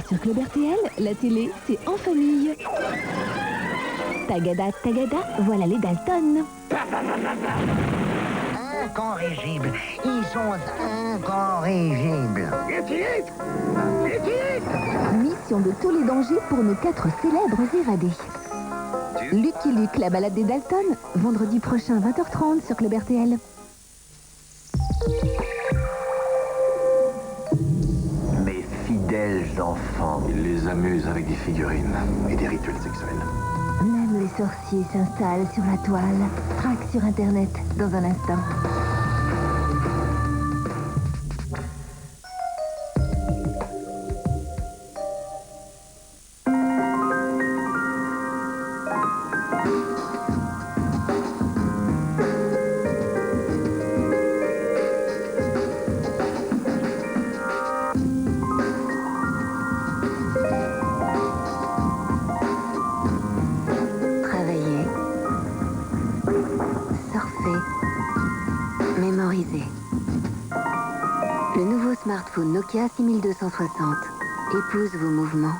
sur Club RTL, la télé, c'est en famille. Tagada, tagada, voilà les Dalton. Incorrigibles. Ils sont incorrigibles. Mission de tous les dangers pour nos 4 célèbres évadés. Lucky Luke, la balade des Dalton, vendredi prochain 20h30 sur Club RTL. Mes fidèles enfants. Ils les amusent avec des figurines et des rituels sexuels. Même les sorciers s'installent sur la toile. Traque sur Internet dans un instant. Mémoriser. Le nouveau smartphone Nokia 6260 épouse vos mouvements.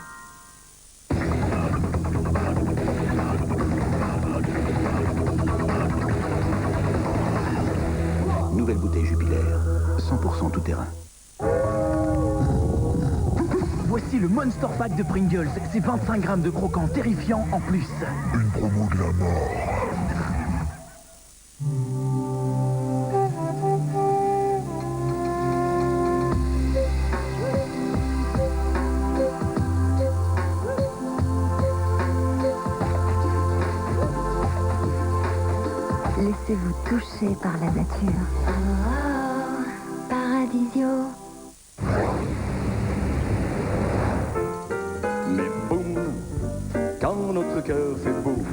Nouvelle bouteille Jupiler, 100% tout terrain. Voici le Monster Pack de Pringles. C'est 25 grammes de croquants terrifiants en plus. Une promo de la mort. Laissez-vous toucher par la nature. Oh, paradisio. Mais boum, quand notre cœur fait boum,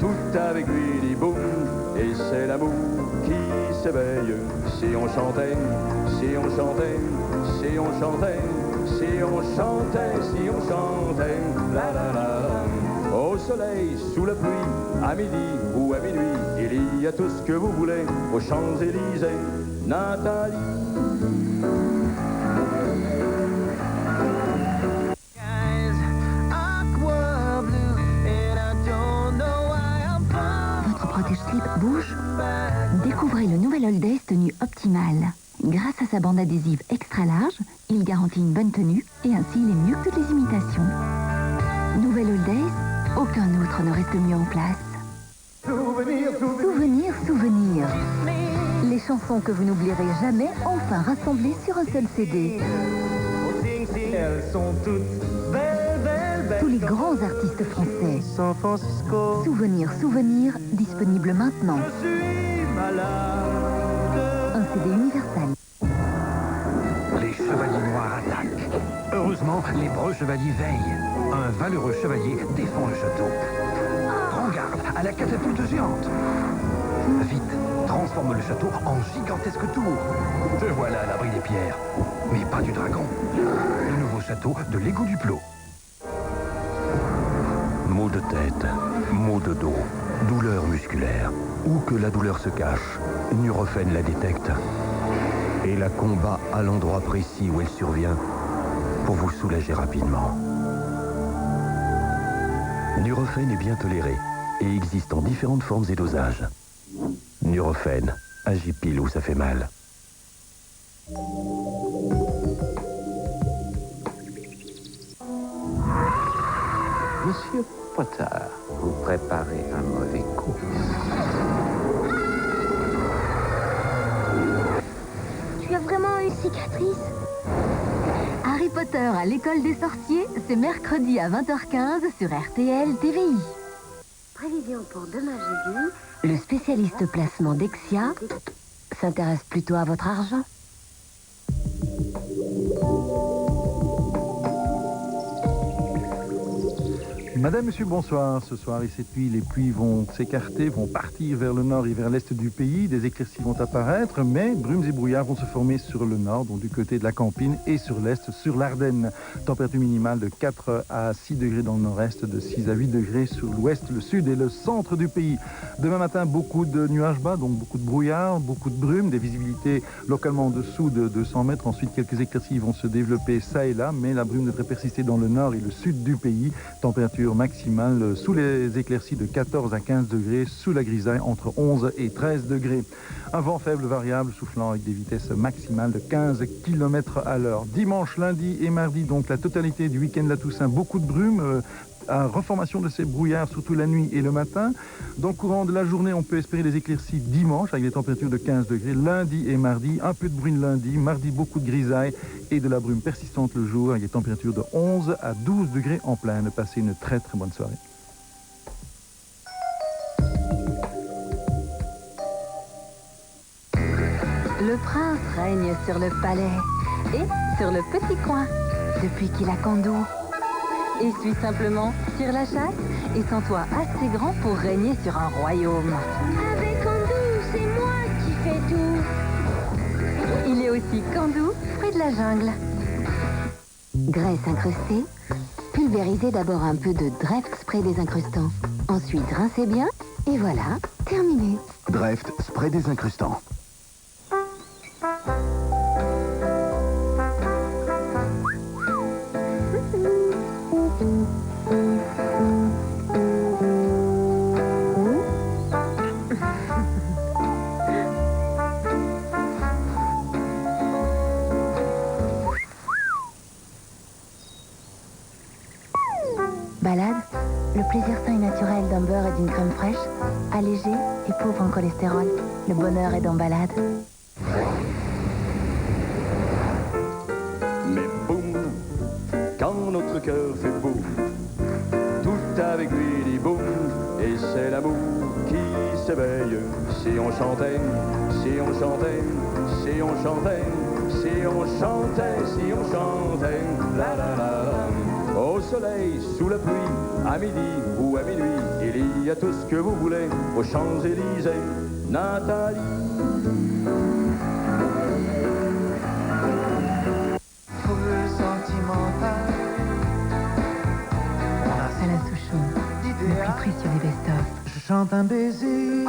tout avec lui dit boum, et c'est l'amour qui s'éveille. Si on chantait, si on chantait, si on chantait, si on chantait, si on chantait, la la la la. Au soleil, sous la pluie, à midi ou à minuit, il y a tout ce que vous voulez aux Champs-Élysées. Nathalie. Votre protège-slip bouge? Découvrez le nouvel All Days tenue optimale. Grâce à sa bande adhésive extra large, il garantit une bonne tenue et ainsi il est mieux que toutes les imitations. Nouvel All Days, aucun autre ne reste mieux en place. Souvenir, souvenir. Les chansons que vous n'oublierez jamais, enfin rassemblées sur un seul CD. Elles sont toutes belles, belles, belles. Tous les grands artistes français. San Francisco. Souvenir, souvenir, disponible maintenant. Je suis malade. Un CD universel. Les chevaliers noirs attaquent. Heureusement, les breux chevaliers veillent. Un valeureux chevalier défend le château. Prends garde à la catapulte géante. Vite, transforme le château en gigantesque tour. Te voilà à l'abri des pierres. Mais pas du dragon. Le nouveau château de Lego Duplo. Maux de tête, maux de dos, douleur musculaire. Où que la douleur se cache, Nurofen la détecte et la combat à l'endroit précis où elle survient pour vous soulager rapidement. Nurofen est bien toléré et existe en différentes formes et dosages. Nurofen agit pile où ça fait mal. Monsieur Potter, vous préparez un mauvais coup. Tu as vraiment une cicatrice? Harry Potter à l'école des sorciers, c'est mercredi à 20h15 sur RTL TVI. Prévision pour demain jeudi. Le spécialiste placement Dexia s'intéresse plutôt à votre argent. Madame, monsieur, bonsoir. Ce soir et cette nuit, les pluies vont s'écarter, vont partir vers le nord et vers l'est du pays. Des éclaircies vont apparaître, mais brumes et brouillards vont se former sur le nord, donc du côté de la Campine, et sur l'est, sur l'Ardenne. Température minimale de 4 à 6 degrés dans le nord-est, de 6 à 8 degrés sur l'ouest, le sud et le centre du pays. Demain matin, beaucoup de nuages bas, donc beaucoup de brouillard, beaucoup de brumes, des visibilités localement en dessous de 200 mètres. Ensuite, quelques éclaircies vont se développer ça et là, mais la brume devrait persister dans le nord et le sud du pays. Température maximale sous les éclaircies de 14 à 15 degrés, sous la grisaille entre 11 et 13 degrés. Un vent faible variable soufflant avec des vitesses maximales de 15 km à l'heure. Dimanche, lundi et mardi, donc la totalité du week-end de la Toussaint, beaucoup de brumes, à reformation de ces brouillards, surtout la nuit et le matin. Dans le courant de la journée, on peut espérer des éclaircies dimanche avec des températures de 15 degrés. Lundi et mardi, un peu de bruine lundi. Mardi, beaucoup de grisaille et de la brume persistante le jour avec des températures de 11 à 12 degrés en plaine. Passez une très très bonne soirée. Le prince règne sur le palais et sur le petit coin depuis qu'il a Kandou. Et suis simplement, tire la chasse et sens-toi assez grand pour régner sur un royaume. Avec Kandou, c'est moi qui fais tout. Il est aussi Kandou, fruit de la jungle. Graisse incrustée, pulvérisez d'abord un peu de Dreft spray désincrustant. Ensuite, rincez bien et voilà, terminé. Dreft spray désincrustant. Balade, le plaisir sain et naturel d'un beurre et d'une crème fraîche, allégé et pauvre en cholestérol. Le bonheur est dans Balade. Mais boum, quand notre cœur fait boum, tout avec lui dit boum, et c'est l'amour qui s'éveille. Si on chantait, si on chantait, si on chantait, si on chantait, si on chantait, la la la la. Au soleil, sous la pluie, à midi ou à minuit, il y a tout ce que vous voulez aux Champs-Élysées. Nathalie. Foule sentimentale. Alain Souchon, le plus précieux des best-of. Je chante un baiser.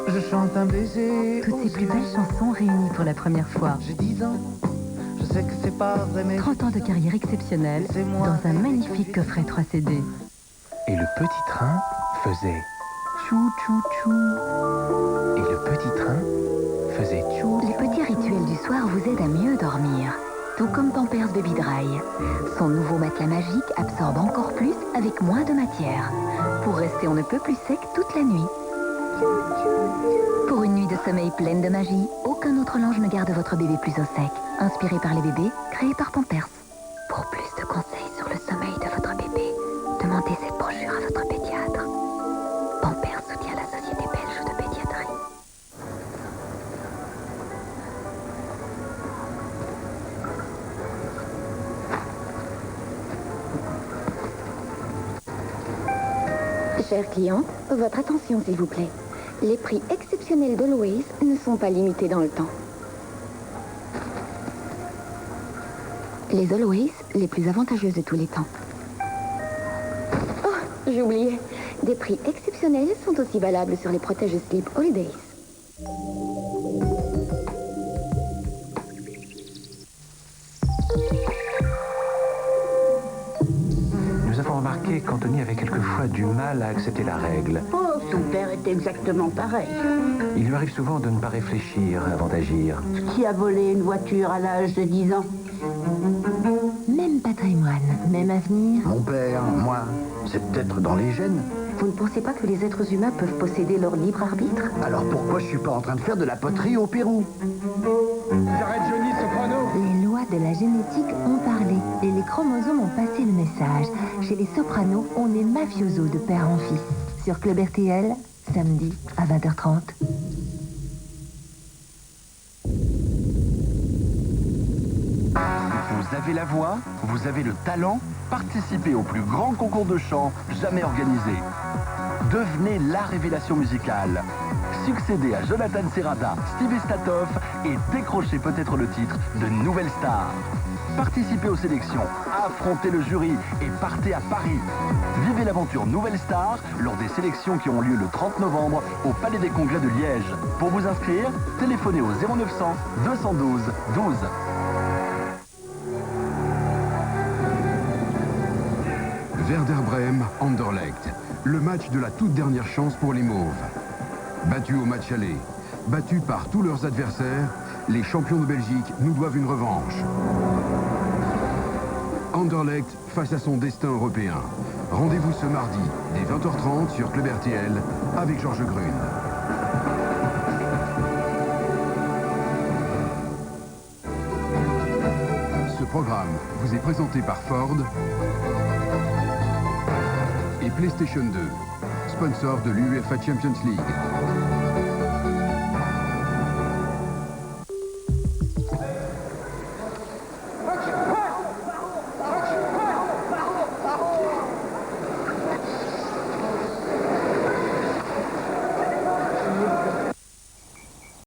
Je chante un baiser. Toutes ses plus belles chansons réunies pour la première fois. J'ai 10 ans. Je sais que c'est pas vrai, mais 30 ans de carrière exceptionnelle dans un magnifique coffret 3 CD. Et le petit train faisait Chou, chou, chou. et le petit train faisait tchou. Les petits rituels du soir vous aident à mieux dormir. Tout comme Pampers Baby Dry. Son nouveau matelas magique absorbe encore plus avec moins de matière. Pour rester on ne peut plus sec toute la nuit. Pour une nuit de sommeil pleine de magie, aucun autre linge ne garde votre bébé plus au sec. Inspiré par les bébés, créé par Pampers. Pour plus de conseils sur le sommeil de votre bébé, demandez cette brochure à votre pédiatre. Pampers soutient la Société belge de pédiatrie. Chers clients, votre attention s'il vous plaît. Les prix exceptionnels d'Always ne sont pas limités dans le temps. Les Always, les plus avantageuses de tous les temps. Oh, j'ai oublié. Des prix exceptionnels sont aussi valables sur les protège-slip Holidays. Nous avons remarqué qu'Anthony avait quelquefois du mal à accepter la règle. Oh, son père est exactement pareil. Il lui arrive souvent de ne pas réfléchir avant d'agir. Qui a volé une voiture à l'âge de 10 ans? Même patrimoine, même avenir. Mon père, moi, c'est peut-être dans les gènes. Vous ne pensez pas que les êtres humains peuvent posséder leur libre arbitre? Alors pourquoi je suis pas en train de faire de la poterie au Pérou? J'arrête Johnny Soprano. Les lois de la génétique ont parlé et les chromosomes ont passé le message. Chez les Sopranos, on est mafioso de père en fils. Sur Club RTL, samedi à 20h30. avez la voix, vous avez le talent, participez au plus grand concours de chant jamais organisé. Devenez la révélation musicale. Succédez à Jonathan Serrada, Stevie Statoff et décrochez peut-être le titre de Nouvelle Star. Participez aux sélections, affrontez le jury et partez à Paris. Vivez l'aventure Nouvelle Star lors des sélections qui ont lieu le 30 novembre au Palais des Congrès de Liège. Pour vous inscrire, téléphonez au 0900 212 12. Werder Bremen, Anderlecht. Le match de la toute dernière chance pour les Mauves. Battus au match aller, battus par tous leurs adversaires, les champions de Belgique nous doivent une revanche. Anderlecht face à son destin européen. Rendez-vous ce mardi, dès 20h30 sur Club RTL, avec Georges Grune. Ce programme vous est présenté par Ford et PlayStation 2, sponsor de l'UEFA Champions League.